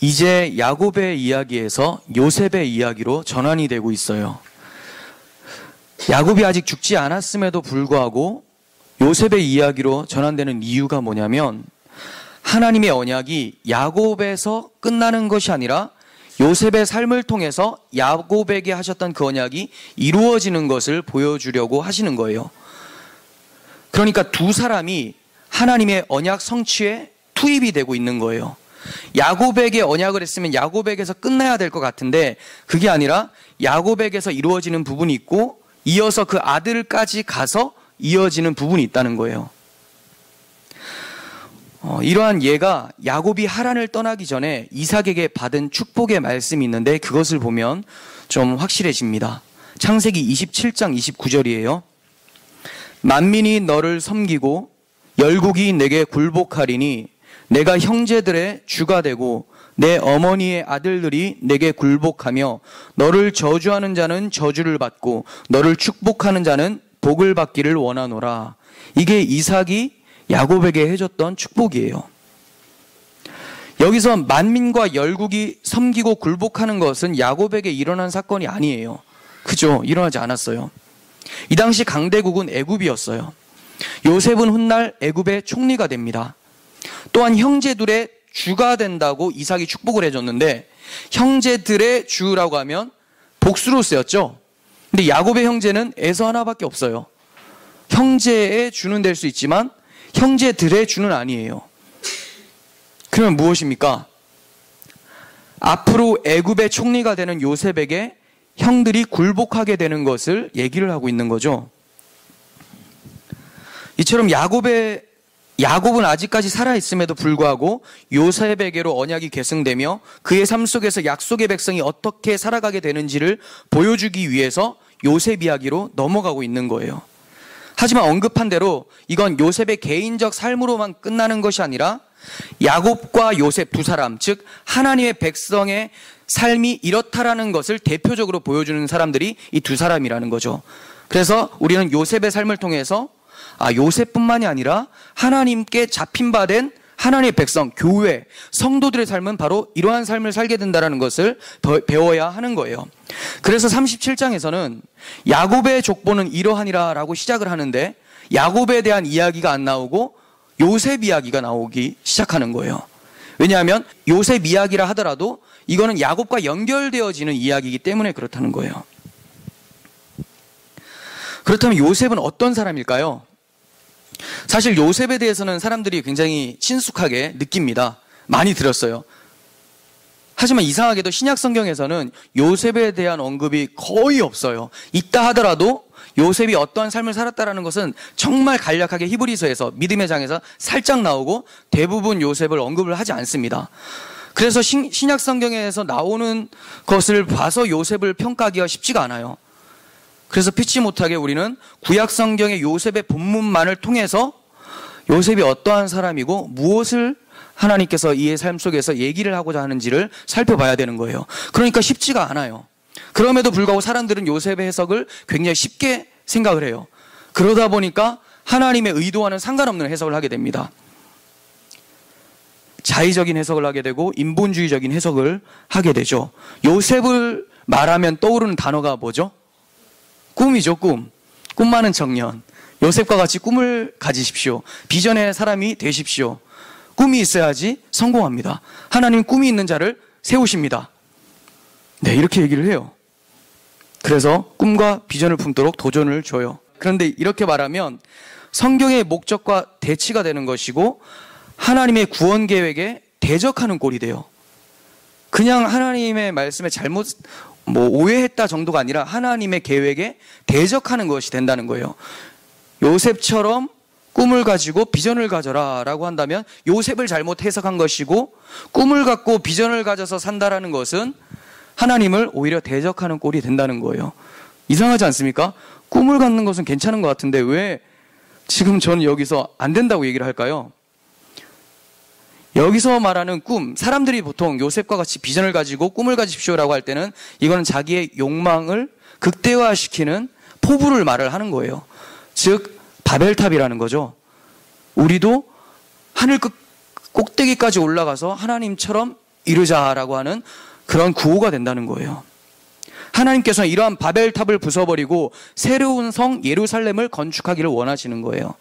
이제 야곱의 이야기에서 요셉의 이야기로 전환이 되고 있어요. 야곱이 아직 죽지 않았음에도 불구하고 요셉의 이야기로 전환되는 이유가 뭐냐면, 하나님의 언약이 야곱에서 끝나는 것이 아니라 요셉의 삶을 통해서 야곱에게 하셨던 그 언약이 이루어지는 것을 보여주려고 하시는 거예요. 그러니까 두 사람이 하나님의 언약 성취에 투입이 되고 있는 거예요. 야곱에게 언약을 했으면 야곱에게서 끝나야 될 것 같은데, 그게 아니라 야곱에게서 이루어지는 부분이 있고 이어서 그 아들까지 가서 이어지는 부분이 있다는 거예요. 이러한 예가 야곱이 하란을 떠나기 전에 이삭에게 받은 축복의 말씀이 있는데, 그것을 보면 좀 확실해집니다. 창세기 27장 29절이에요. 만민이 너를 섬기고 열국이 내게 굴복하리니 내가 형제들의 주가 되고 내 어머니의 아들들이 내게 굴복하며 너를 저주하는 자는 저주를 받고 너를 축복하는 자는 복을 받기를 원하노라. 이게 이삭이 야곱에게 해줬던 축복이에요. 여기서 만민과 열국이 섬기고 굴복하는 것은 야곱에게 일어난 사건이 아니에요. 그죠? 일어나지 않았어요. 이 당시 강대국은 애굽이었어요. 요셉은 훗날 애굽의 총리가 됩니다. 또한 형제들의 주가 된다고 이삭이 축복을 해줬는데, 형제들의 주라고 하면 복수로 쓰였죠. 근데 야곱의 형제는 에서 하나밖에 없어요. 형제의 주는 될 수 있지만 형제들의 주는 아니에요. 그러면 무엇입니까? 앞으로 애굽의 총리가 되는 요셉에게 형들이 굴복하게 되는 것을 얘기를 하고 있는 거죠. 이처럼 야곱은 아직까지 살아있음에도 불구하고 요셉에게로 언약이 계승되며 그의 삶 속에서 약속의 백성이 어떻게 살아가게 되는지를 보여주기 위해서 요셉 이야기로 넘어가고 있는 거예요. 하지만 언급한 대로 이건 요셉의 개인적 삶으로만 끝나는 것이 아니라 야곱과 요셉 두 사람, 즉 하나님의 백성의 삶이 이렇다라는 것을 대표적으로 보여주는 사람들이 이 두 사람이라는 거죠. 그래서 우리는 요셉의 삶을 통해서 요셉뿐만이 아니라 하나님께 잡힌 바 된 하나님의 백성, 교회, 성도들의 삶은 바로 이러한 삶을 살게 된다는 것을 배워야 하는 거예요. 그래서 37장에서는 야곱의 족보는 이러하니라 라고 시작을 하는데, 야곱에 대한 이야기가 안 나오고 요셉 이야기가 나오기 시작하는 거예요. 왜냐하면 요셉 이야기라 하더라도 이거는 야곱과 연결되어지는 이야기이기 때문에 그렇다는 거예요. 그렇다면 요셉은 어떤 사람일까요? 사실 요셉에 대해서는 사람들이 굉장히 친숙하게 느낍니다. 많이 들었어요. 하지만 이상하게도 신약 성경에서는 요셉에 대한 언급이 거의 없어요. 있다 하더라도 요셉이 어떠한 삶을 살았다라는 것은 정말 간략하게 히브리서에서, 믿음의 장에서 살짝 나오고 대부분 요셉을 언급을 하지 않습니다. 그래서 신약 성경에서 나오는 것을 봐서 요셉을 평가하기가 쉽지가 않아요. 그래서 피치 못하게 우리는 구약 성경의 요셉의 본문만을 통해서 요셉이 어떠한 사람이고 무엇을 하나님께서 이의 삶 속에서 얘기를 하고자 하는지를 살펴봐야 되는 거예요. 그러니까 쉽지가 않아요. 그럼에도 불구하고 사람들은 요셉의 해석을 굉장히 쉽게 생각을 해요. 그러다 보니까 하나님의 의도와는 상관없는 해석을 하게 됩니다. 자의적인 해석을 하게 되고 인본주의적인 해석을 하게 되죠. 요셉을 말하면 떠오르는 단어가 뭐죠? 꿈이죠, 꿈. 꿈 많은 청년. 요셉과 같이 꿈을 가지십시오. 비전의 사람이 되십시오. 꿈이 있어야지 성공합니다. 하나님 꿈이 있는 자를 세우십니다. 네, 이렇게 얘기를 해요. 그래서 꿈과 비전을 품도록 도전을 줘요. 그런데 이렇게 말하면 성경의 목적과 대치가 되는 것이고 하나님의 구원 계획에 대적하는 꼴이 돼요. 그냥 하나님의 말씀에 잘못 오해했다 정도가 아니라 하나님의 계획에 대적하는 것이 된다는 거예요. 요셉처럼 꿈을 가지고 비전을 가져라 라고 한다면 요셉을 잘못 해석한 것이고, 꿈을 갖고 비전을 가져서 산다라는 것은 하나님을 오히려 대적하는 꼴이 된다는 거예요. 이상하지 않습니까? 꿈을 갖는 것은 괜찮은 것 같은데 왜 지금 저는 여기서 안 된다고 얘기를 할까요? 여기서 말하는 꿈, 사람들이 보통 요셉과 같이 비전을 가지고 꿈을 가지십시오라고 할 때는 이거는 자기의 욕망을 극대화시키는 포부를 말을 하는 거예요. 즉 바벨탑이라는 거죠. 우리도 하늘 꼭대기까지 올라가서 하나님처럼 이루자라고 하는 그런 구호가 된다는 거예요. 하나님께서는 이러한 바벨탑을 부숴버리고 새로운 성 예루살렘을 건축하기를 원하시는 거예요.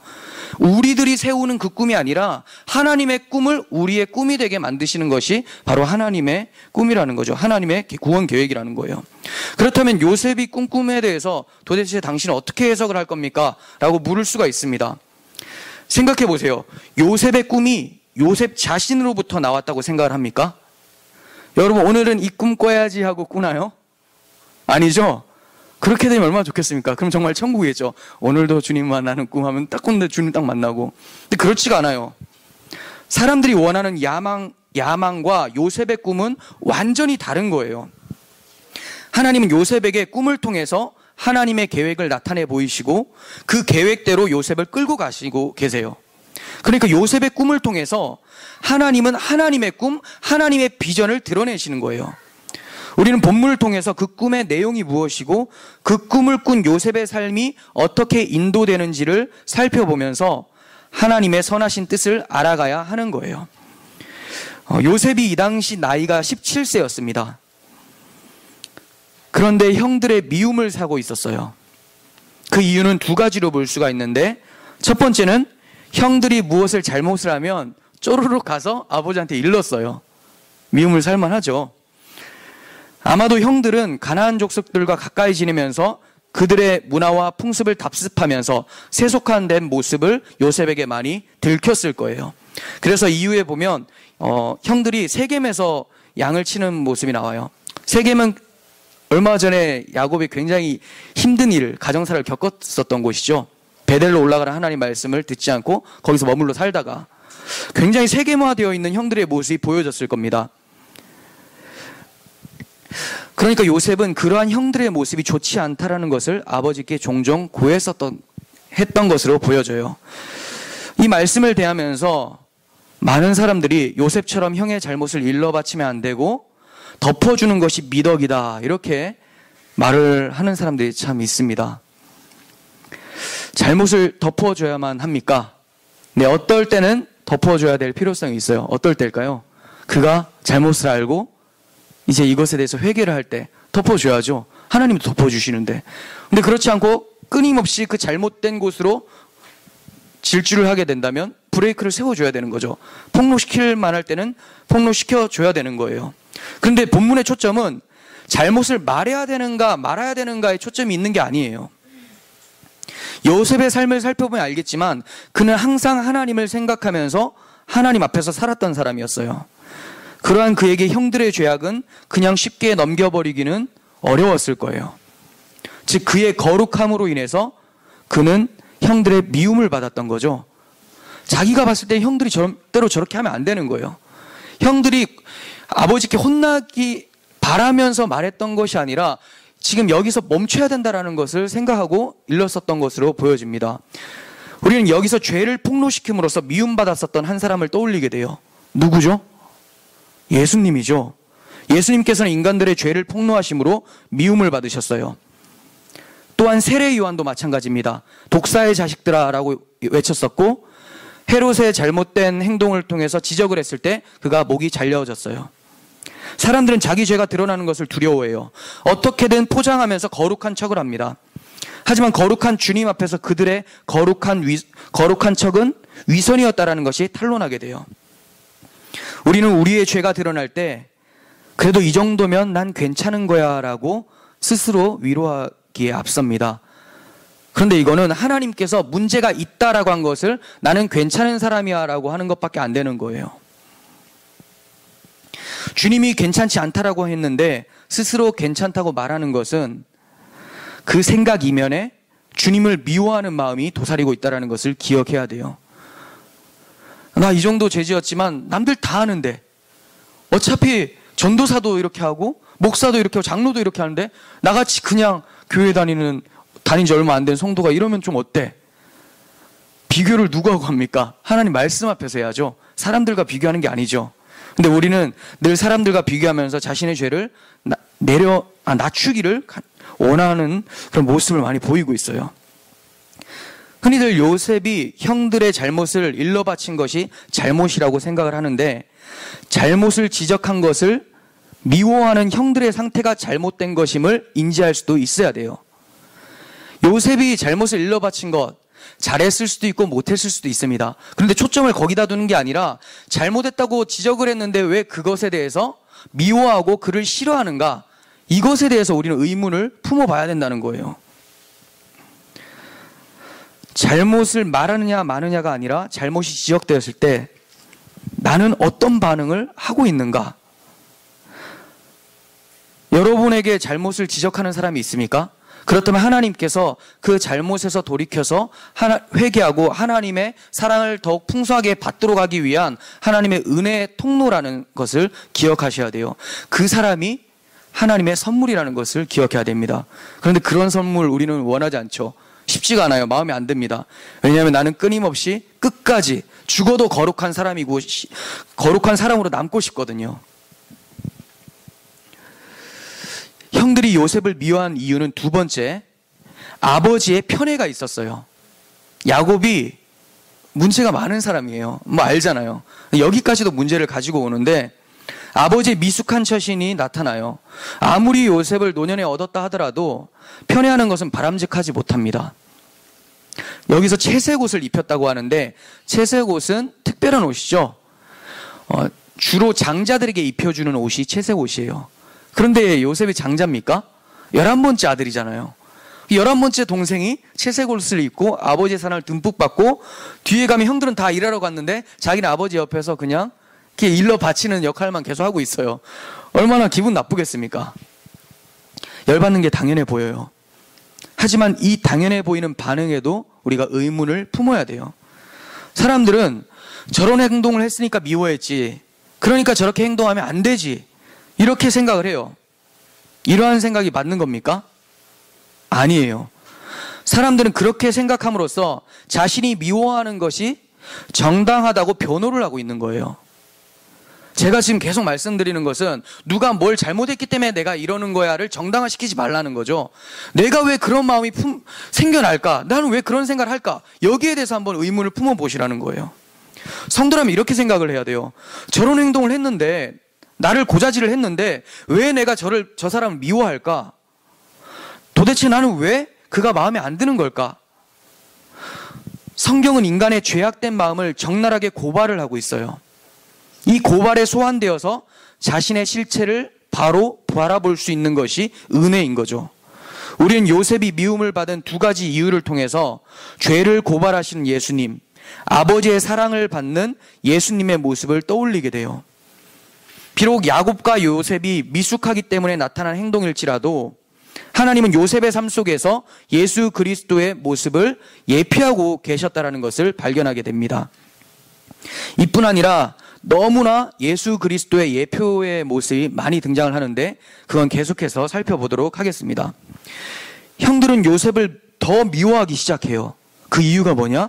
우리들이 세우는 그 꿈이 아니라 하나님의 꿈을 우리의 꿈이 되게 만드시는 것이 바로 하나님의 꿈이라는 거죠. 하나님의 구원 계획이라는 거예요. 그렇다면 요셉이 꿈에 대해서 도대체 당신은 어떻게 해석을 할 겁니까? 라고 물을 수가 있습니다. 생각해 보세요. 요셉의 꿈이 요셉 자신으로부터 나왔다고 생각을 합니까? 여러분, 오늘은 이 꿈 꿔야지 하고 꾸나요? 아니죠? 그렇게 되면 얼마나 좋겠습니까? 그럼 정말 천국이겠죠. 오늘도 주님 만나는 꿈 하면 딱 꿨는데 주님 딱 만나고. 근데 그렇지가 않아요. 사람들이 원하는 야망과 요셉의 꿈은 완전히 다른 거예요. 하나님은 요셉에게 꿈을 통해서 하나님의 계획을 나타내 보이시고 그 계획대로 요셉을 끌고 가시고 계세요. 그러니까 요셉의 꿈을 통해서 하나님은 하나님의 꿈, 하나님의 비전을 드러내시는 거예요. 우리는 본문을 통해서 그 꿈의 내용이 무엇이고 그 꿈을 꾼 요셉의 삶이 어떻게 인도되는지를 살펴보면서 하나님의 선하신 뜻을 알아가야 하는 거예요. 요셉이 이 당시 나이가 17세였습니다. 그런데 형들의 미움을 사고 있었어요. 그 이유는 두 가지로 볼 수가 있는데, 첫 번째는 형들이 무엇을 잘못을 하면 쪼르륵 가서 아버지한테 일렀어요. 미움을 살만하죠. 아마도 형들은 가나안 족속들과 가까이 지내면서 그들의 문화와 풍습을 답습하면서 세속화된 모습을 요셉에게 많이 들켰을 거예요. 그래서 이후에 보면 형들이 세겜에서 양을 치는 모습이 나와요. 세겜은 얼마 전에 야곱이 굉장히 힘든 일, 가정사를 겪었었던 곳이죠. 베델로 올라가는 하나님 말씀을 듣지 않고 거기서 머물러 살다가 굉장히 세겜화되어 있는 형들의 모습이 보여졌을 겁니다. 그러니까 요셉은 그러한 형들의 모습이 좋지 않다라는 것을 아버지께 종종 했던 것으로 보여져요. 이 말씀을 대하면서 많은 사람들이 요셉처럼 형의 잘못을 일러바치면 안 되고 덮어주는 것이 미덕이다, 이렇게 말을 하는 사람들이 참 있습니다. 잘못을 덮어줘야만 합니까? 네, 어떨 때는 덮어줘야 될 필요성이 있어요. 어떨 때일까요? 그가 잘못을 알고 이제 이것에 대해서 회개를 할 때 덮어줘야죠. 하나님도 덮어주시는데. 근데 그렇지 않고 끊임없이 그 잘못된 곳으로 질주를 하게 된다면 브레이크를 세워줘야 되는 거죠. 폭로시킬 만할 때는 폭로시켜줘야 되는 거예요. 그런데 본문의 초점은 잘못을 말해야 되는가 말아야 되는가에 초점이 있는 게 아니에요. 요셉의 삶을 살펴보면 알겠지만 그는 항상 하나님을 생각하면서 하나님 앞에서 살았던 사람이었어요. 그러한 그에게 형들의 죄악은 그냥 쉽게 넘겨버리기는 어려웠을 거예요. 즉 그의 거룩함으로 인해서 그는 형들의 미움을 받았던 거죠. 자기가 봤을 때 형들이 절대로 저렇게 하면 안 되는 거예요. 형들이 아버지께 혼나기 바라면서 말했던 것이 아니라 지금 여기서 멈춰야 된다는 것을 생각하고 일렀었던 것으로 보여집니다. 우리는 여기서 죄를 폭로시킴으로써 미움받았었던 한 사람을 떠올리게 돼요. 누구죠? 예수님이죠. 예수님께서는 인간들의 죄를 폭로하심으로 미움을 받으셨어요. 또한 세례 요한도 마찬가지입니다. 독사의 자식들아 라고 외쳤었고 헤롯의 잘못된 행동을 통해서 지적을 했을 때 그가 목이 잘려졌어요. 사람들은 자기 죄가 드러나는 것을 두려워해요. 어떻게든 포장하면서 거룩한 척을 합니다. 하지만 거룩한 주님 앞에서 그들의 거룩한 척은 위선이었다라는 것이 탄로나게 돼요. 우리는 우리의 죄가 드러날 때 그래도 이 정도면 난 괜찮은 거야 라고 스스로 위로하기에 앞섭니다. 그런데 이거는 하나님께서 문제가 있다라고 한 것을 나는 괜찮은 사람이야 라고 하는 것밖에 안 되는 거예요. 주님이 괜찮지 않다라고 했는데 스스로 괜찮다고 말하는 것은 그 생각 이면에 주님을 미워하는 마음이 도사리고 있다는 것을 기억해야 돼요. 나 이 정도 죄지었지만 남들 다 하는데 어차피 전도사도 이렇게 하고 목사도 이렇게 하고 장로도 이렇게 하는데 나같이 그냥 교회 다닌 지 얼마 안 된 성도가 이러면 좀 어때? 비교를 누구하고 합니까? 하나님 말씀 앞에서 해야죠. 사람들과 비교하는 게 아니죠. 근데 우리는 늘 사람들과 비교하면서 자신의 죄를 낮추기를 원하는 그런 모습을 많이 보이고 있어요. 흔히들 요셉이 형들의 잘못을 일러바친 것이 잘못이라고 생각을 하는데 잘못을 지적한 것을 미워하는 형들의 상태가 잘못된 것임을 인지할 수도 있어야 돼요. 요셉이 잘못을 일러 바친 것, 잘했을 수도 있고 못했을 수도 있습니다. 그런데 초점을 거기다 두는 게 아니라 잘못했다고 지적을 했는데 왜 그것에 대해서 미워하고 그를 싫어하는가? 이것에 대해서 우리는 의문을 품어봐야 된다는 거예요. 잘못을 말하느냐 마느냐가 아니라 잘못이 지적되었을 때 나는 어떤 반응을 하고 있는가? 여러분에게 잘못을 지적하는 사람이 있습니까? 그렇다면 하나님께서 그 잘못에서 돌이켜서 회개하고 하나님의 사랑을 더욱 풍성하게 받도록 하기 위한 하나님의 은혜의 통로라는 것을 기억하셔야 돼요. 그 사람이 하나님의 선물이라는 것을 기억해야 됩니다. 그런데 그런 선물 우리는 원하지 않죠. 쉽지가 않아요. 마음에 안 듭니다. 왜냐하면 나는 끊임없이 끝까지 죽어도 거룩한 사람이고 거룩한 사람으로 남고 싶거든요. 형들이 요셉을 미워한 이유는 두 번째, 아버지의 편애가 있었어요. 야곱이 문제가 많은 사람이에요. 뭐 알잖아요. 여기까지도 문제를 가지고 오는데 아버지의 미숙한 처신이 나타나요. 아무리 요셉을 노년에 얻었다 하더라도 편애하는 것은 바람직하지 못합니다. 여기서 채색 옷을 입혔다고 하는데 채색 옷은 특별한 옷이죠. 주로 장자들에게 입혀주는 옷이 채색 옷이에요. 그런데 요셉이 장자입니까? 11번째 아들이잖아요. 11번째 동생이 채색 옷을 입고 아버지의 사랑을 듬뿍 받고 뒤에 가면 형들은 다 일하러 갔는데 자기는 아버지 옆에서 그냥 이렇게 일러 바치는 역할만 계속 하고 있어요. 얼마나 기분 나쁘겠습니까? 열받는 게 당연해 보여요. 하지만 이 당연해 보이는 반응에도 우리가 의문을 품어야 돼요. 사람들은 저런 행동을 했으니까 미워했지. 그러니까 저렇게 행동하면 안 되지. 이렇게 생각을 해요. 이러한 생각이 맞는 겁니까? 아니에요. 사람들은 그렇게 생각함으로써 자신이 미워하는 것이 정당하다고 변호를 하고 있는 거예요. 제가 지금 계속 말씀드리는 것은 누가 뭘 잘못했기 때문에 내가 이러는 거야를 정당화시키지 말라는 거죠. 내가 왜 그런 마음이 생겨날까? 나는 왜 그런 생각을 할까? 여기에 대해서 한번 의문을 품어보시라는 거예요. 성도라면 이렇게 생각을 해야 돼요. 저런 행동을 했는데, 나를 고자질을 했는데 왜 내가 저 사람을 미워할까? 도대체 나는 왜 그가 마음에 안 드는 걸까? 성경은 인간의 죄악된 마음을 적나라하게 고발을 하고 있어요. 이 고발에 소환되어서 자신의 실체를 바로 바라볼 수 있는 것이 은혜인 거죠. 우리는 요셉이 미움을 받은 두 가지 이유를 통해서 죄를 고발하시는 예수님, 아버지의 사랑을 받는 예수님의 모습을 떠올리게 돼요. 비록 야곱과 요셉이 미숙하기 때문에 나타난 행동일지라도 하나님은 요셉의 삶 속에서 예수 그리스도의 모습을 예표하고 계셨다는 것을 발견하게 됩니다. 이뿐 아니라 너무나 예수 그리스도의 예표의 모습이 많이 등장을 하는데 그건 계속해서 살펴보도록 하겠습니다. 형들은 요셉을 더 미워하기 시작해요. 그 이유가 뭐냐?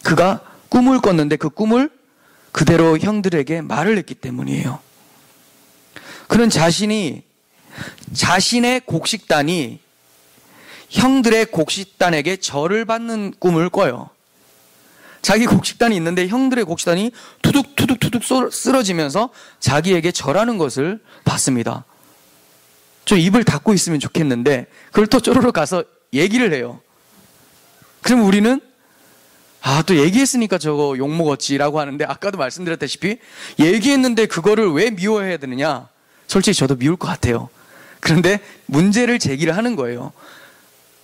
그가 꿈을 꿨는데 그 꿈을 그대로 형들에게 말을 했기 때문이에요. 그는 자신의 곡식단이 형들의 곡식단에게 절을 받는 꿈을 꿔요. 자기 곡식단이 있는데 형들의 곡식단이 투둑투둑투둑 쓰러지면서 자기에게 절하는 것을 봤습니다. 좀 입을 닫고 있으면 좋겠는데 그걸 또 쪼르르 가서 얘기를 해요. 그럼 우리는 또 얘기했으니까 저거 욕먹었지라고 하는데 아까도 말씀드렸다시피 얘기했는데 그거를 왜 미워해야 되느냐? 솔직히 저도 미울 것 같아요. 그런데 문제를 제기를 하는 거예요.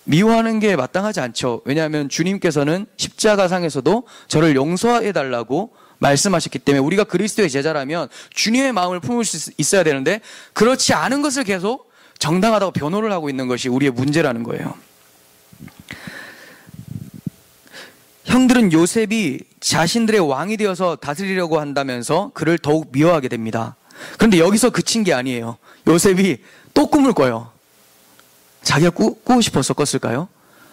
미워하는 게 마땅하지 않죠. 왜냐하면 주님께서는 십자가상에서도 저를 용서해달라고 말씀하셨기 때문에 우리가 그리스도의 제자라면 주님의 마음을 품을 수 있어야 되는데 그렇지 않은 것을 계속 정당하다고 변호를 하고 있는 것이 우리의 문제라는 거예요. 형들은 요셉이 자신들의 왕이 되어서 다스리려고 한다면서 그를 더욱 미워하게 됩니다. 그런데 여기서 그친 게 아니에요. 요셉이 또 꿈을 꿔요. 자기가 꾸고 싶어서 꿨을까요?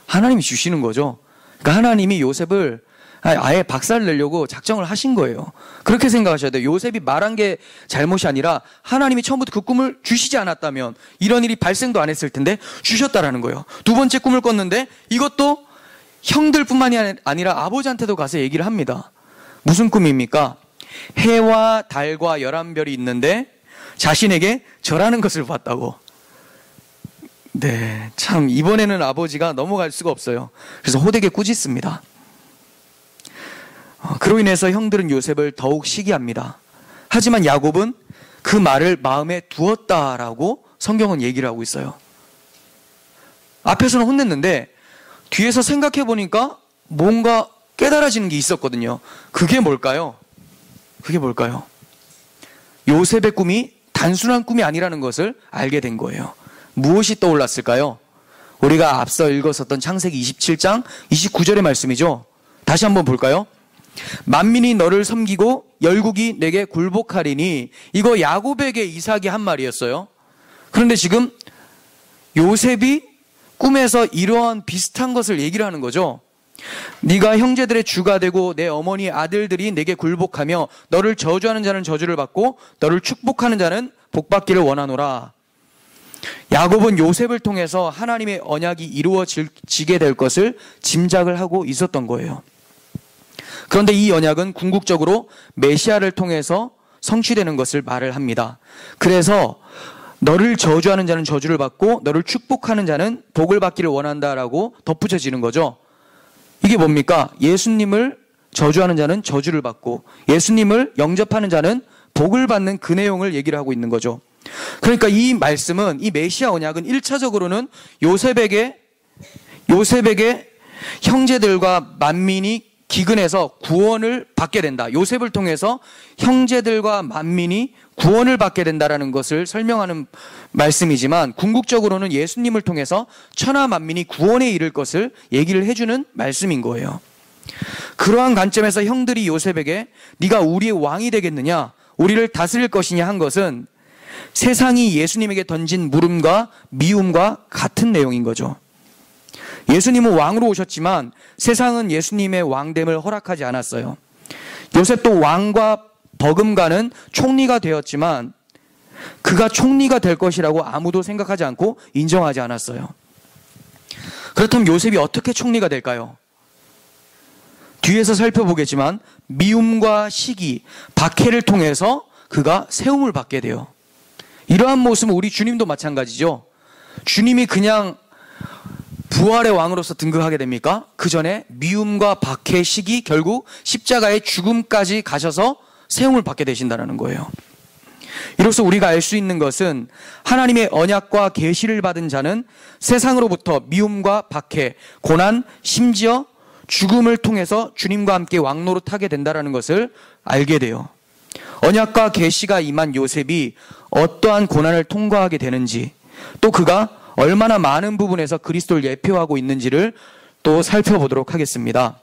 하나님이 주시는 거죠. 그러니까 하나님이 요셉을 아예 박살 내려고 작정을 하신 거예요. 그렇게 생각하셔야 돼요. 요셉이 말한 게 잘못이 아니라 하나님이 처음부터 그 꿈을 주시지 않았다면 이런 일이 발생도 안 했을 텐데 주셨다라는 거예요. 두 번째 꿈을 꿨는데 이것도 형들뿐만이 아니라 아버지한테도 가서 얘기를 합니다. 무슨 꿈입니까? 해와 달과 11별이 있는데 자신에게 절하는 것을 봤다고. 네, 참 이번에는 아버지가 넘어갈 수가 없어요. 그래서 호되게 꾸짖습니다. 그로 인해서 형들은 요셉을 더욱 시기합니다. 하지만 야곱은 그 말을 마음에 두었다라고 성경은 얘기를 하고 있어요. 앞에서는 혼냈는데 뒤에서 생각해 보니까 뭔가 깨달아지는 게 있었거든요. 그게 뭘까요? 그게 뭘까요? 요셉의 꿈이 단순한 꿈이 아니라는 것을 알게 된 거예요. 무엇이 떠올랐을까요? 우리가 앞서 읽었었던 창세기 27장 29절의 말씀이죠. 다시 한번 볼까요? 만민이 너를 섬기고 열국이 내게 굴복하리니. 이거 야곱에게 이삭이 한 말이었어요. 그런데 지금 요셉이 꿈에서 이러한 비슷한 것을 얘기를 하는 거죠. 네가 형제들의 주가 되고 내 어머니 아들들이 내게 굴복하며 너를 저주하는 자는 저주를 받고 너를 축복하는 자는 복받기를 원하노라. 야곱은 요셉을 통해서 하나님의 언약이 이루어지게 될 것을 짐작을 하고 있었던 거예요. 그런데 이 언약은 궁극적으로 메시아를 통해서 성취되는 것을 말을 합니다. 그래서 너를 저주하는 자는 저주를 받고 너를 축복하는 자는 복을 받기를 원한다라고 덧붙여지는 거죠. 이게 뭡니까? 예수님을 저주하는 자는 저주를 받고 예수님을 영접하는 자는 복을 받는 그 내용을 얘기를 하고 있는 거죠. 그러니까 이 말씀은, 이 메시아 언약은 1차적으로는 요셉에게 형제들과 만민이 기근해서 구원을 받게 된다. 요셉을 통해서 형제들과 만민이 구원을 받게 된다라는 것을 설명하는 말씀이지만 궁극적으로는 예수님을 통해서 천하 만민이 구원에 이를 것을 얘기를 해주는 말씀인 거예요. 그러한 관점에서 형들이 요셉에게 네가 우리의 왕이 되겠느냐, 우리를 다스릴 것이냐 한 것은 세상이 예수님에게 던진 물음과 미움과 같은 내용인 거죠. 예수님은 왕으로 오셨지만 세상은 예수님의 왕됨을 허락하지 않았어요. 요셉도 왕과 버금가는 총리가 되었지만 그가 총리가 될 것이라고 아무도 생각하지 않고 인정하지 않았어요. 그렇다면 요셉이 어떻게 총리가 될까요? 뒤에서 살펴보겠지만 미움과 시기, 박해를 통해서 그가 세움을 받게 돼요. 이러한 모습은 우리 주님도 마찬가지죠. 주님이 그냥 부활의 왕으로서 등극하게 됩니까? 그 전에 미움과 박해, 시기, 결국 십자가의 죽음까지 가셔서 세움을 받게 되신다는 거예요. 이로써 우리가 알 수 있는 것은 하나님의 언약과 계시를 받은 자는 세상으로부터 미움과 박해, 고난, 심지어 죽음을 통해서 주님과 함께 왕노릇하게 된다는 것을 알게 돼요. 언약과 계시가 임한 요셉이 어떠한 고난을 통과하게 되는지, 또 그가 얼마나 많은 부분에서 그리스도를 예표하고 있는지를 또 살펴보도록 하겠습니다.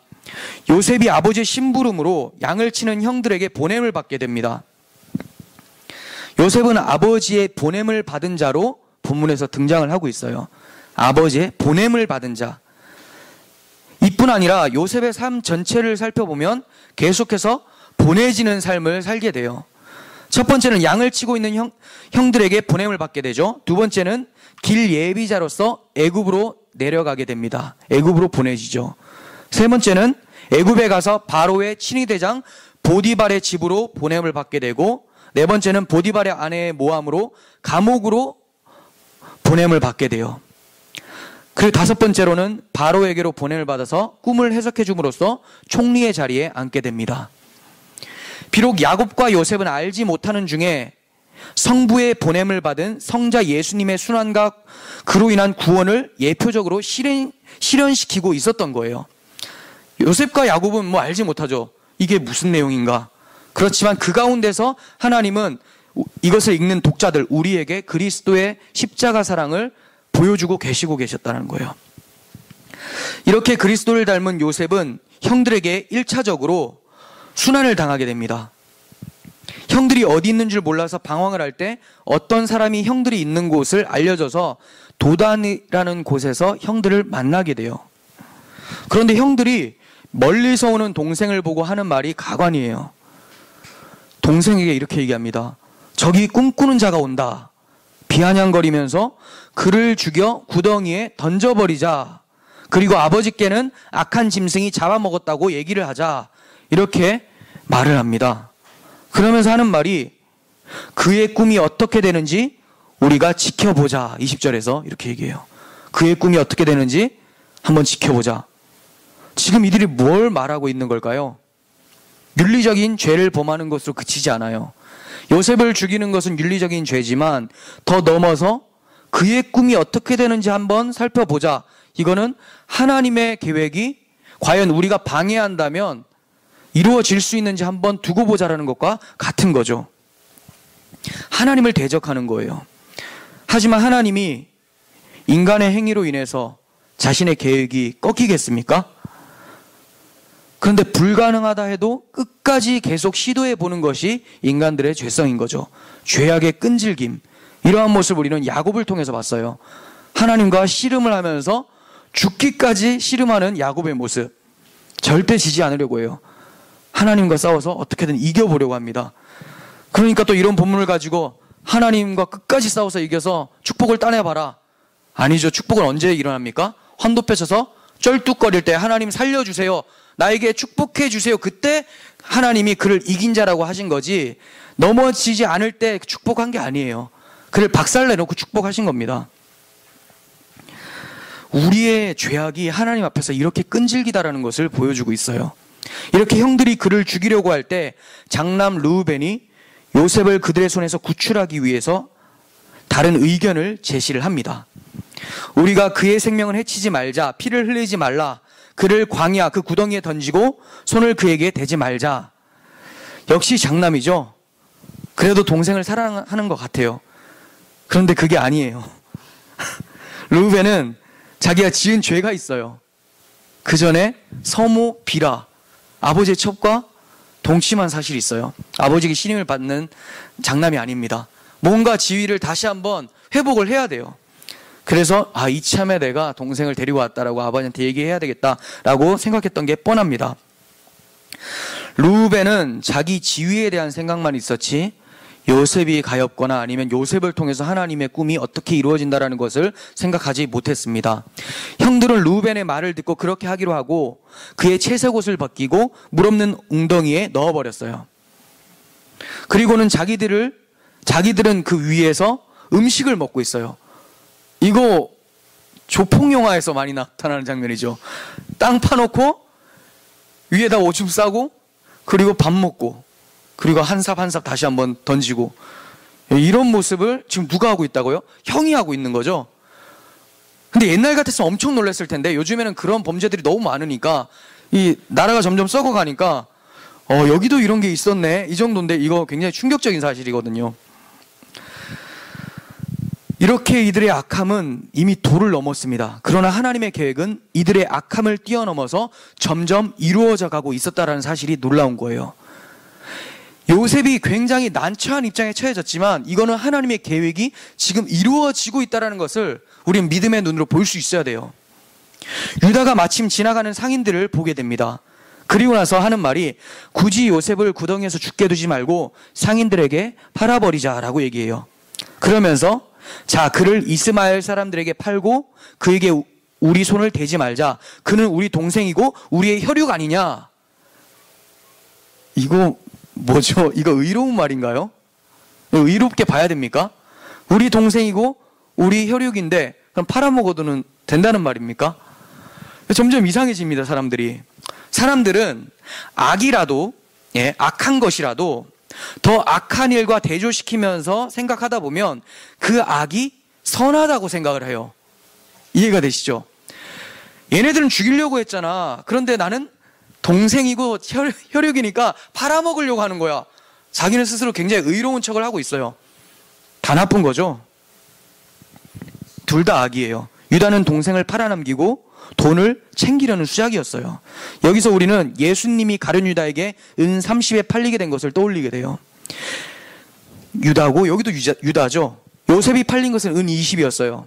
요셉이 아버지의 심부름으로 양을 치는 형들에게 보냄을 받게 됩니다. 요셉은 아버지의 보냄을 받은 자로 본문에서 등장을 하고 있어요. 아버지의 보냄을 받은 자. 이뿐 아니라 요셉의 삶 전체를 살펴보면 계속해서 보내지는 삶을 살게 돼요. 첫 번째는 양을 치고 있는 형들에게 보냄을 받게 되죠. 두 번째는 길 예비자로서 애굽으로 내려가게 됩니다. 애굽으로 보내지죠. 세 번째는 애굽에 가서 바로의 친위대장 보디발의 집으로 보냄을 받게 되고, 네 번째는 보디발의 아내의 모함으로 감옥으로 보냄을 받게 돼요. 그리고 다섯 번째로는 바로에게로 보냄을 받아서 꿈을 해석해 줌으로써 총리의 자리에 앉게 됩니다. 비록 야곱과 요셉은 알지 못하는 중에 성부의 보냄을 받은 성자 예수님의 순환과 그로 인한 구원을 예표적으로 실현시키고 있었던 거예요. 요셉과 야곱은 뭐 알지 못하죠. 이게 무슨 내용인가. 그렇지만 그 가운데서 하나님은 이것을 읽는 독자들, 우리에게 그리스도의 십자가 사랑을 보여주고 계셨다는 거예요. 이렇게 그리스도를 닮은 요셉은 형들에게 1차적으로 순환을 당하게 됩니다. 형들이 어디 있는 줄 몰라서 방황을 할 때 어떤 사람이 형들이 있는 곳을 알려줘서 도단이라는 곳에서 형들을 만나게 돼요. 그런데 형들이 멀리서 오는 동생을 보고 하는 말이 가관이에요. 동생에게 이렇게 얘기합니다. 저기 꿈꾸는 자가 온다. 비아냥거리면서 그를 죽여 구덩이에 던져버리자. 그리고 아버지께는 악한 짐승이 잡아먹었다고 얘기를 하자. 이렇게 말을 합니다. 그러면서 하는 말이 그의 꿈이 어떻게 되는지 우리가 지켜보자. 20절에서 이렇게 얘기해요. 그의 꿈이 어떻게 되는지 한번 지켜보자. 지금 이들이 뭘 말하고 있는 걸까요? 윤리적인 죄를 범하는 것으로 그치지 않아요. 요셉을 죽이는 것은 윤리적인 죄지만 더 넘어서 그의 꿈이 어떻게 되는지 한번 살펴보자. 이거는 하나님의 계획이 과연 우리가 방해한다면 이루어질 수 있는지 한번 두고 보자라는 것과 같은 거죠. 하나님을 대적하는 거예요. 하지만 하나님이 인간의 행위로 인해서 자신의 계획이 꺾이겠습니까? 그런데 불가능하다 해도 끝까지 계속 시도해 보는 것이 인간들의 죄성인 거죠. 죄악의 끈질김. 이러한 모습을 우리는 야곱을 통해서 봤어요. 하나님과 씨름을 하면서 죽기까지 씨름하는 야곱의 모습. 절대 지지 않으려고 해요. 하나님과 싸워서 어떻게든 이겨보려고 합니다. 그러니까 또 이런 본문을 가지고 하나님과 끝까지 싸워서 이겨서 축복을 따내봐라. 아니죠. 축복은 언제 일어납니까? 환도 펼쳐서 쩔뚝거릴 때 하나님 살려주세요. 나에게 축복해 주세요. 그때 하나님이 그를 이긴 자라고 하신 거지 넘어지지 않을 때 축복한 게 아니에요. 그를 박살내놓고 축복하신 겁니다. 우리의 죄악이 하나님 앞에서 이렇게 끈질기다라는 것을 보여주고 있어요. 이렇게 형들이 그를 죽이려고 할 때 장남 르우벤이 요셉을 그들의 손에서 구출하기 위해서 다른 의견을 제시를 합니다. 우리가 그의 생명을 해치지 말자. 피를 흘리지 말라. 그를 광야 그 구덩이에 던지고 손을 그에게 대지 말자. 역시 장남이죠. 그래도 동생을 사랑하는 것 같아요. 그런데 그게 아니에요. 르우벤은 자기가 지은 죄가 있어요. 그 전에 서모 비라 아버지의 첩과 동침한 사실이 있어요. 아버지에게 신임을 받는 장남이 아닙니다. 뭔가 지위를 다시 한번 회복을 해야 돼요. 그래서 이참에 내가 동생을 데리고 왔다라고 아버지한테 얘기해야 되겠다라고 생각했던 게 뻔합니다. 르우벤은 자기 지위에 대한 생각만 있었지 요셉이 가엾거나 아니면 요셉을 통해서 하나님의 꿈이 어떻게 이루어진다라는 것을 생각하지 못했습니다. 형들은 르우벤의 말을 듣고 그렇게 하기로 하고 그의 채색옷을 벗기고 물 없는 웅덩이에 넣어버렸어요. 그리고는 자기들은 그 위에서 음식을 먹고 있어요. 이거 조폭 영화에서 많이 나타나는 장면이죠. 땅 파놓고 위에다 오줌 싸고 그리고 밥 먹고 그리고 한 삽 한 삽 다시 한번 던지고 이런 모습을 지금 누가 하고 있다고요? 형이 하고 있는 거죠. 근데 옛날 같았으면 엄청 놀랐을 텐데 요즘에는 그런 범죄들이 너무 많으니까 이 나라가 점점 썩어가니까 여기도 이런 게 있었네 이 정도인데 이거 굉장히 충격적인 사실이거든요. 이렇게 이들의 악함은 이미 도를 넘었습니다. 그러나 하나님의 계획은 이들의 악함을 뛰어넘어서 점점 이루어져 가고 있었다는 사실이 놀라운 거예요. 요셉이 굉장히 난처한 입장에 처해졌지만 이거는 하나님의 계획이 지금 이루어지고 있다는 것을 우리는 믿음의 눈으로 볼 수 있어야 돼요. 유다가 마침 지나가는 상인들을 보게 됩니다. 그리고 나서 하는 말이 굳이 요셉을 구덩이에서 죽게 두지 말고 상인들에게 팔아버리자라고 얘기해요. 그러면서 자, 그를 이스마엘 사람들에게 팔고 그에게 우리 손을 대지 말자. 그는 우리 동생이고 우리의 혈육 아니냐. 이거 뭐죠? 이거 의로운 말인가요? 의롭게 봐야 됩니까? 우리 동생이고 우리 혈육인데 그럼 팔아먹어도 된다는 말입니까? 점점 이상해집니다. 사람들은 악이라도 악한 것이라도 더 악한 일과 대조시키면서 생각하다 보면 그 악이 선하다고 생각을 해요. 이해가 되시죠? 얘네들은 죽이려고 했잖아. 그런데 나는 동생이고 혈육이니까 팔아먹으려고 하는 거야. 자기는 스스로 굉장히 의로운 척을 하고 있어요. 다 나쁜 거죠. 둘 다 악이에요. 유다는 동생을 팔아넘기고 돈을 챙기려는 수작이었어요. 여기서 우리는 예수님이 가룟 유다에게 은 30에 팔리게 된 것을 떠올리게 돼요. 유다고 여기도 유다죠. 요셉이 팔린 것은 은 20이었어요.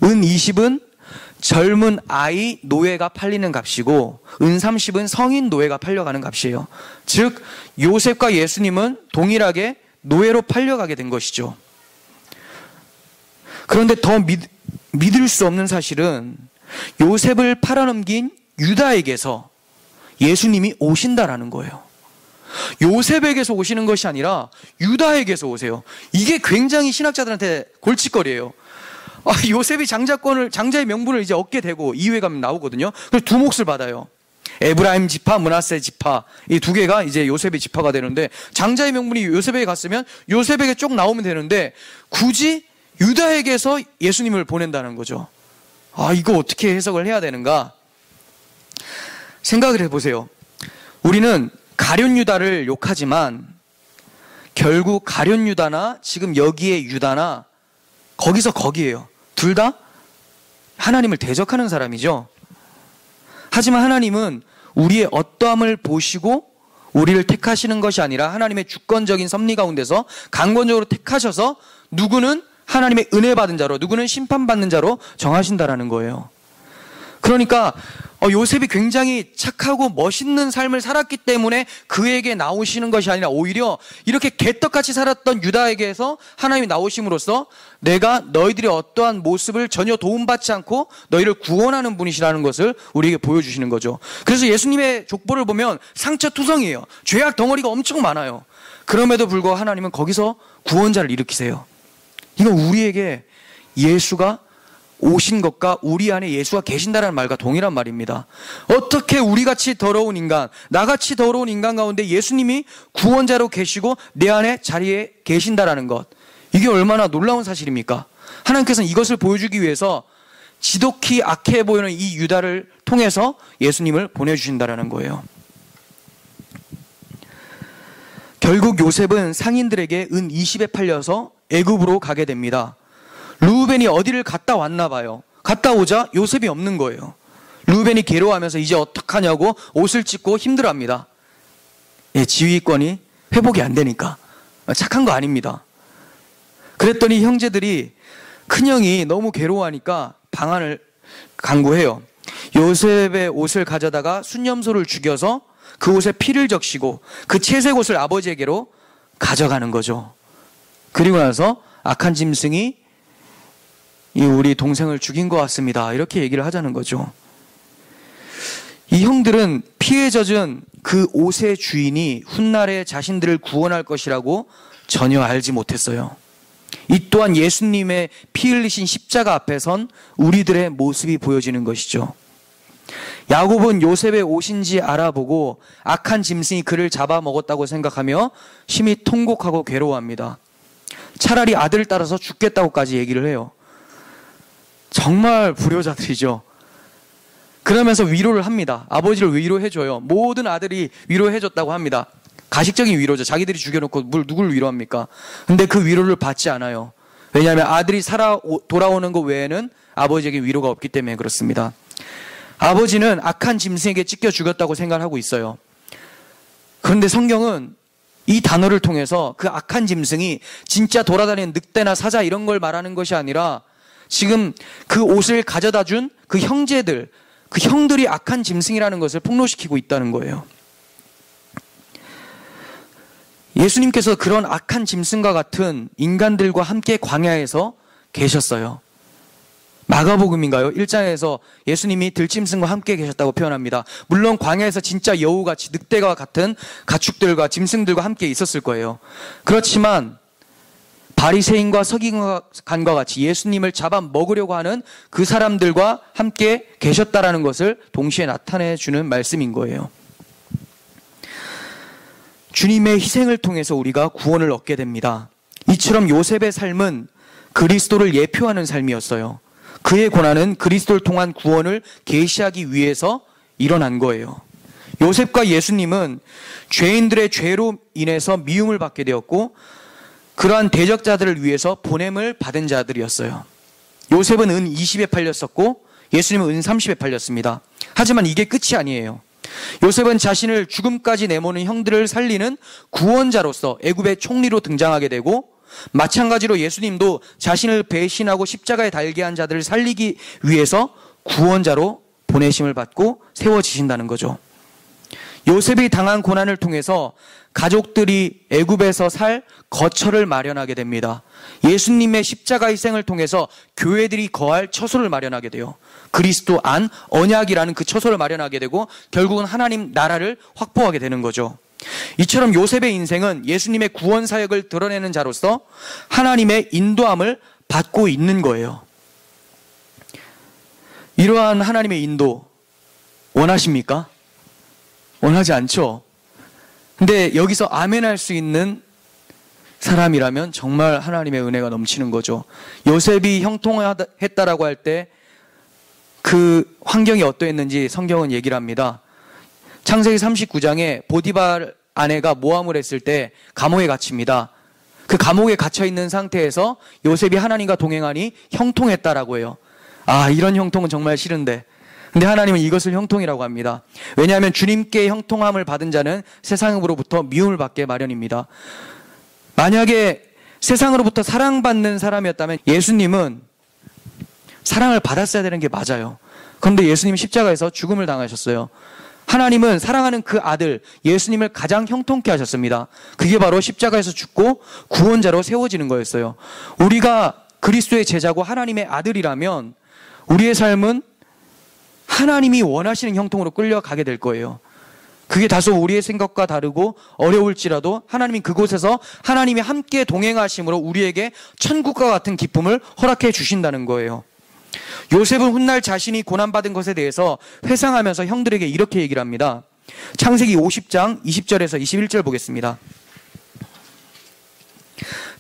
은 20은 젊은 아이 노예가 팔리는 값이고 은 30은 성인 노예가 팔려가는 값이에요. 즉 요셉과 예수님은 동일하게 노예로 팔려가게 된 것이죠. 그런데 더 믿을 수 없는 사실은 요셉을 팔아넘긴 유다에게서 예수님이 오신다라는 거예요. 요셉에게서 오시는 것이 아니라 유다에게서 오세요. 이게 굉장히 신학자들한테 골칫거리예요. 요셉이 장자의 명분을 이제 얻게 되고 2회 가면 나오거든요. 그래서 두 몫을 받아요. 에브라임 지파, 므낫세 지파, 이 두 개가 이제 요셉의 지파가 되는데, 장자의 명분이 요셉에게 갔으면 요셉에게 쭉 나오면 되는데 굳이 유다에게서 예수님을 보낸다는 거죠. 이거 어떻게 해석을 해야 되는가? 생각을 해보세요. 우리는 가룟 유다를 욕하지만 결국 가룟 유다나 지금 여기에 유다나 거기서 거기에요. 둘 다 하나님을 대적하는 사람이죠. 하지만 하나님은 우리의 어떠함을 보시고 우리를 택하시는 것이 아니라 하나님의 주권적인 섭리 가운데서 강권적으로 택하셔서 누구는 하나님의 은혜 받은 자로, 누구는 심판받는 자로 정하신다라는 거예요. 그러니까 요셉이 굉장히 착하고 멋있는 삶을 살았기 때문에 그에게 나오시는 것이 아니라 오히려 이렇게 개떡같이 살았던 유다에게서 하나님이 나오심으로써 내가 너희들의 어떠한 모습을 전혀 도움받지 않고 너희를 구원하는 분이시라는 것을 우리에게 보여주시는 거죠. 그래서 예수님의 족보를 보면 상처투성이에요. 죄악 덩어리가 엄청 많아요. 그럼에도 불구하고 하나님은 거기서 구원자를 일으키세요. 이건 우리에게 예수가 오신 것과 우리 안에 예수가 계신다는 말과 동일한 말입니다. 어떻게 우리같이 더러운 인간, 나같이 더러운 인간 가운데 예수님이 구원자로 계시고 내 안에 자리에 계신다라는 것, 이게 얼마나 놀라운 사실입니까? 하나님께서는 이것을 보여주기 위해서 지독히 악해 보이는 이 유다를 통해서 예수님을 보내주신다라는 거예요. 결국 요셉은 상인들에게 은 20에 팔려서 애굽으로 가게 됩니다. 르우벤이 어디를 갔다 왔나 봐요. 갔다 오자 요셉이 없는 거예요. 르우벤이 괴로워하면서 이제 어떡하냐고 옷을 찢고 힘들어합니다. 지휘권이 회복이 안 되니까. 착한 거 아닙니다. 그랬더니 형제들이 큰형이 너무 괴로워하니까 방안을 강구해요. 요셉의 옷을 가져다가 순념소를 죽여서 그 옷에 피를 적시고 그 채색 옷을 아버지에게로 가져가는 거죠. 그리고 나서 악한 짐승이 우리 동생을 죽인 것 같습니다. 이렇게 얘기를 하자는 거죠. 이 형들은 피에 젖은 그 옷의 주인이 훗날에 자신들을 구원할 것이라고 전혀 알지 못했어요. 이 또한 예수님의 피 흘리신 십자가 앞에 선 우리들의 모습이 보여지는 것이죠. 야곱은 요셉의 옷인지 알아보고 악한 짐승이 그를 잡아먹었다고 생각하며 심히 통곡하고 괴로워합니다. 차라리 아들을 따라서 죽겠다고까지 얘기를 해요. 정말 불효자들이죠. 그러면서 위로를 합니다. 아버지를 위로해줘요. 모든 아들이 위로해줬다고 합니다. 가식적인 위로죠. 자기들이 죽여놓고 누굴 위로합니까? 근데 그 위로를 받지 않아요. 왜냐하면 아들이 돌아오는 것 외에는 아버지에게 위로가 없기 때문에 그렇습니다. 아버지는 악한 짐승에게 찢겨 죽였다고 생각하고 있어요. 그런데 성경은 이 단어를 통해서 그 악한 짐승이 진짜 돌아다니는 늑대나 사자 이런 걸 말하는 것이 아니라 지금 그 옷을 가져다 준 그 형제들, 그 형들이 악한 짐승이라는 것을 폭로시키고 있다는 거예요. 예수님께서 그런 악한 짐승과 같은 인간들과 함께 광야에서 계셨어요. 마가복음인가요? 1장에서 예수님이 들짐승과 함께 계셨다고 표현합니다. 물론 광야에서 진짜 여우같이 늑대와 같은 가축들과 짐승들과 함께 있었을 거예요. 그렇지만 바리새인과 서기관과 같이 예수님을 잡아먹으려고 하는 그 사람들과 함께 계셨다라는 것을 동시에 나타내 주는 말씀인 거예요. 주님의 희생을 통해서 우리가 구원을 얻게 됩니다. 이처럼 요셉의 삶은 그리스도를 예표하는 삶이었어요. 그의 고난은 그리스도를 통한 구원을 계시하기 위해서 일어난 거예요. 요셉과 예수님은 죄인들의 죄로 인해서 미움을 받게 되었고 그러한 대적자들을 위해서 보냄을 받은 자들이었어요. 요셉은 은 20에 팔렸었고 예수님은 은 30에 팔렸습니다. 하지만 이게 끝이 아니에요. 요셉은 자신을 죽음까지 내모는 형들을 살리는 구원자로서 애굽의 총리로 등장하게 되고 마찬가지로 예수님도 자신을 배신하고 십자가에 달게 한 자들을 살리기 위해서 구원자로 보내심을 받고 세워지신다는 거죠. 요셉이 당한 고난을 통해서 가족들이 애굽에서 살 거처를 마련하게 됩니다. 예수님의 십자가 희생을 통해서 교회들이 거할 처소를 마련하게 돼요. 그리스도 안 언약이라는 그 처소를 마련하게 되고 결국은 하나님 나라를 확보하게 되는 거죠. 이처럼 요셉의 인생은 예수님의 구원 사역을 드러내는 자로서 하나님의 인도함을 받고 있는 거예요. 이러한 하나님의 인도 원하십니까? 원하지 않죠. 근데 여기서 아멘할 수 있는 사람이라면 정말 하나님의 은혜가 넘치는 거죠. 요셉이 형통했다라고 할 때 그 환경이 어떠했는지 성경은 얘기를 합니다. 창세기 39장에 보디발 아내가 모함을 했을 때 감옥에 갇힙니다. 그 감옥에 갇혀 있는 상태에서 요셉이 하나님과 동행하니 형통했다라고 해요. 아, 이런 형통은 정말 싫은데. 근데 하나님은 이것을 형통이라고 합니다. 왜냐하면 주님께 형통함을 받은 자는 세상으로부터 미움을 받게 마련입니다. 만약에 세상으로부터 사랑받는 사람이었다면 예수님은 사랑을 받았어야 되는 게 맞아요. 그런데 예수님은 십자가에서 죽음을 당하셨어요. 하나님은 사랑하는 그 아들 예수님을 가장 형통케 하셨습니다. 그게 바로 십자가에서 죽고 구원자로 세워지는 거였어요. 우리가 그리스도의 제자고 하나님의 아들이라면 우리의 삶은 하나님이 원하시는 형통으로 끌려가게 될 거예요. 그게 다소 우리의 생각과 다르고 어려울지라도 하나님이 그곳에서 하나님이 함께 동행하심으로 우리에게 천국과 같은 기쁨을 허락해 주신다는 거예요. 요셉은 훗날 자신이 고난받은 것에 대해서 회상하면서 형들에게 이렇게 얘기를 합니다. 창세기 50장 20절에서 21절 보겠습니다.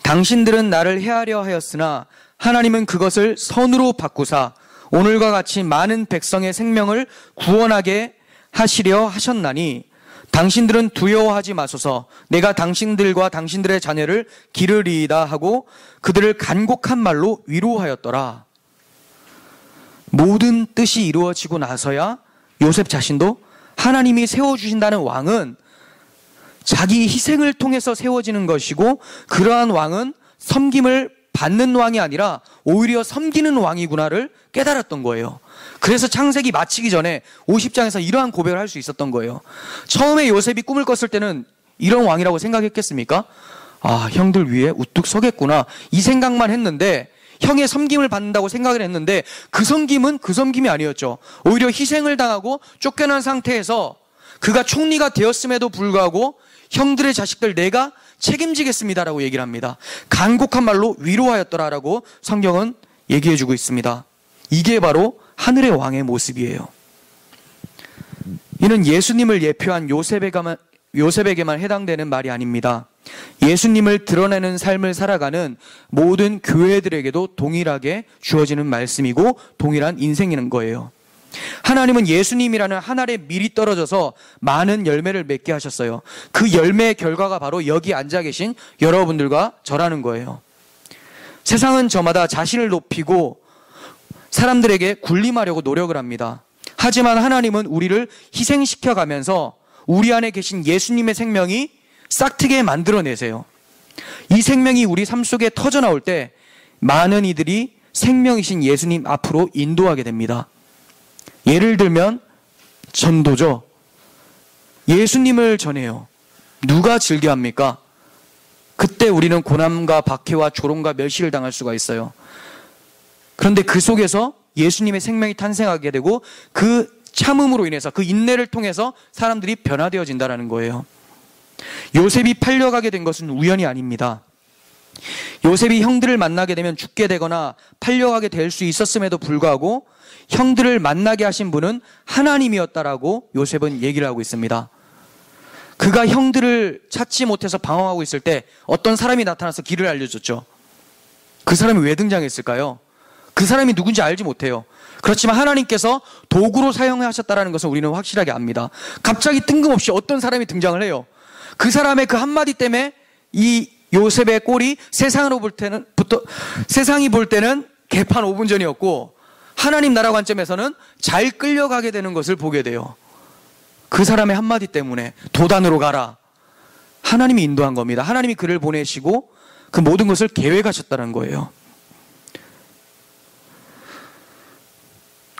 당신들은 나를 해하려 하였으나 하나님은 그것을 선으로 바꾸사 오늘과 같이 많은 백성의 생명을 구원하게 하시려 하셨나니 당신들은 두려워하지 마소서 내가 당신들과 당신들의 자녀를 기르리이다 하고 그들을 간곡한 말로 위로하였더라. 모든 뜻이 이루어지고 나서야 요셉 자신도 하나님이 세워주신다는 왕은 자기 희생을 통해서 세워지는 것이고 그러한 왕은 섬김을 받는 왕이 아니라 오히려 섬기는 왕이구나를 깨달았던 거예요. 그래서 창세기 마치기 전에 50장에서 이러한 고백을 할 수 있었던 거예요. 처음에 요셉이 꿈을 꿨을 때는 이런 왕이라고 생각했겠습니까? 아, 형들 위에 우뚝 서겠구나 이 생각만 했는데 형의 섬김을 받는다고 생각을 했는데 그 섬김이 아니었죠. 오히려 희생을 당하고 쫓겨난 상태에서 그가 총리가 되었음에도 불구하고 형들의 자식들 내가 책임지겠습니다라고 얘기를 합니다. 간곡한 말로 위로하였더라라고 성경은 얘기해주고 있습니다. 이게 바로 하늘의 왕의 모습이에요. 이는 예수님을 예표한 요셉에게만 해당되는 말이 아닙니다. 예수님을 드러내는 삶을 살아가는 모든 교회들에게도 동일하게 주어지는 말씀이고 동일한 인생이는 거예요. 하나님은 예수님이라는 한 알에 밀이 떨어져서 많은 열매를 맺게 하셨어요. 그 열매의 결과가 바로 여기 앉아 계신 여러분들과 저라는 거예요. 세상은 저마다 자신을 높이고 사람들에게 군림하려고 노력을 합니다. 하지만 하나님은 우리를 희생시켜가면서 우리 안에 계신 예수님의 생명이 싹트게 만들어내세요. 이 생명이 우리 삶 속에 터져나올 때 많은 이들이 생명이신 예수님 앞으로 인도하게 됩니다. 예를 들면 전도죠. 예수님을 전해요. 누가 즐겨합니까? 그때 우리는 고난과 박해와 조롱과 멸시를 당할 수가 있어요. 그런데 그 속에서 예수님의 생명이 탄생하게 되고 그 참음으로 인해서 그 인내를 통해서 사람들이 변화되어진다는 거예요. 요셉이 팔려가게 된 것은 우연이 아닙니다. 요셉이 형들을 만나게 되면 죽게 되거나 팔려가게 될 수 있었음에도 불구하고 형들을 만나게 하신 분은 하나님이었다라고 요셉은 얘기를 하고 있습니다. 그가 형들을 찾지 못해서 방황하고 있을 때 어떤 사람이 나타나서 길을 알려줬죠. 그 사람이 왜 등장했을까요? 그 사람이 누군지 알지 못해요. 그렇지만 하나님께서 도구로 사용하셨다는 것을 우리는 확실하게 압니다. 갑자기 뜬금없이 어떤 사람이 등장을 해요. 그 사람의 그 한마디 때문에 이 요셉의 꼴이 세상이 볼 때는 개판 5분 전이었고 하나님 나라 관점에서는 잘 끌려가게 되는 것을 보게 돼요. 그 사람의 한마디 때문에 도단으로 가라. 하나님이 인도한 겁니다. 하나님이 그를 보내시고 그 모든 것을 계획하셨다는 거예요.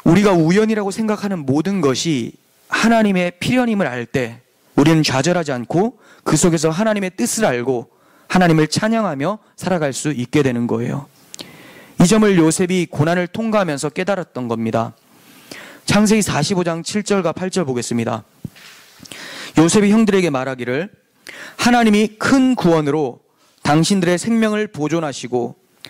우리가 우연이라고 생각하는 모든 것이 하나님의 필연임을 알 때 우리는 좌절하지 않고 그 속에서 하나님의 뜻을 알고 하나님을 찬양하며 살아갈 수 있게 되는 거예요. 이 점을 요셉이 고난을 통과하면서 깨달았던 겁니다. 창세기 45장 7절과 8절 보겠습니다. 요셉이 형들에게 말하기를 하나님이 큰 구원으로 당신들의 생명을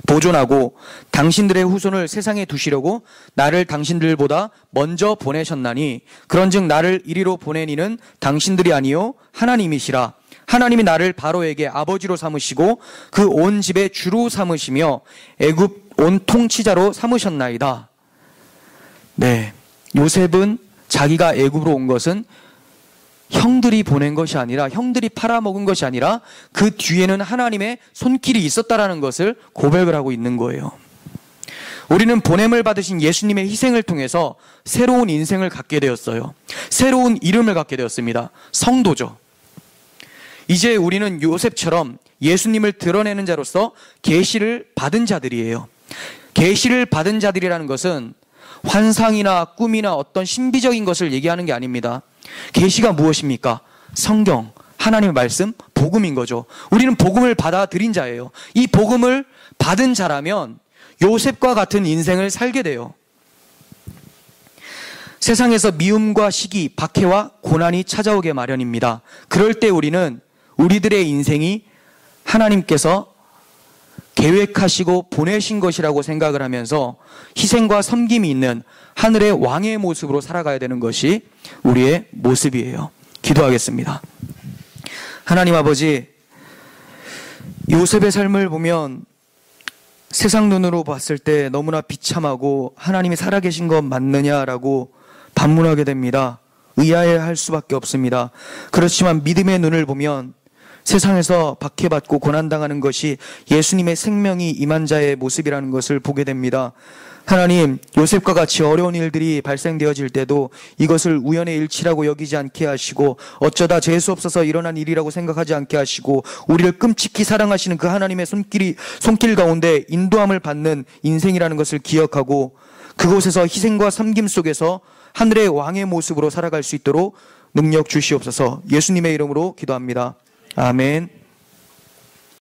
보존하고 당신들의 후손을 세상에 두시려고 나를 당신들보다 먼저 보내셨나니 그런즉 나를 이리로 보낸 이는 당신들이 아니요 하나님이시라. 하나님이 나를 바로에게 아버지로 삼으시고 그 온 집의 주로 삼으시며 애굽 온 통치자로 삼으셨나이다. 네, 요셉은 자기가 애굽으로 온 것은 형들이 보낸 것이 아니라, 형들이 팔아먹은 것이 아니라 그 뒤에는 하나님의 손길이 있었다라는 것을 고백을 하고 있는 거예요. 우리는 보냄을 받으신 예수님의 희생을 통해서 새로운 인생을 갖게 되었어요. 새로운 이름을 갖게 되었습니다. 성도죠. 이제 우리는 요셉처럼 예수님을 드러내는 자로서 계시를 받은 자들이에요. 계시를 받은 자들이라는 것은 환상이나 꿈이나 어떤 신비적인 것을 얘기하는 게 아닙니다. 계시가 무엇입니까? 성경, 하나님의 말씀, 복음인 거죠. 우리는 복음을 받아들인 자예요. 이 복음을 받은 자라면 요셉과 같은 인생을 살게 돼요. 세상에서 미움과 시기, 박해와 고난이 찾아오게 마련입니다. 그럴 때 우리는 우리들의 인생이 하나님께서 계획하시고 보내신 것이라고 생각을 하면서 희생과 섬김이 있는 하늘의 왕의 모습으로 살아가야 되는 것이 우리의 모습이에요. 기도하겠습니다. 하나님 아버지, 요셉의 삶을 보면 세상 눈으로 봤을 때 너무나 비참하고 하나님이 살아계신 것 맞느냐라고 반문하게 됩니다. 의아해할 수밖에 없습니다. 그렇지만 믿음의 눈을 보면 세상에서 박해받고 고난당하는 것이 예수님의 생명이 임한 자의 모습이라는 것을 보게 됩니다. 하나님, 요셉과 같이 어려운 일들이 발생되어질 때도 이것을 우연의 일치라고 여기지 않게 하시고 어쩌다 재수 없어서 일어난 일이라고 생각하지 않게 하시고 우리를 끔찍히 사랑하시는 그 하나님의 손길 가운데 인도함을 받는 인생이라는 것을 기억하고 그곳에서 희생과 섬김 속에서 하늘의 왕의 모습으로 살아갈 수 있도록 능력 주시옵소서. 예수님의 이름으로 기도합니다. 아멘.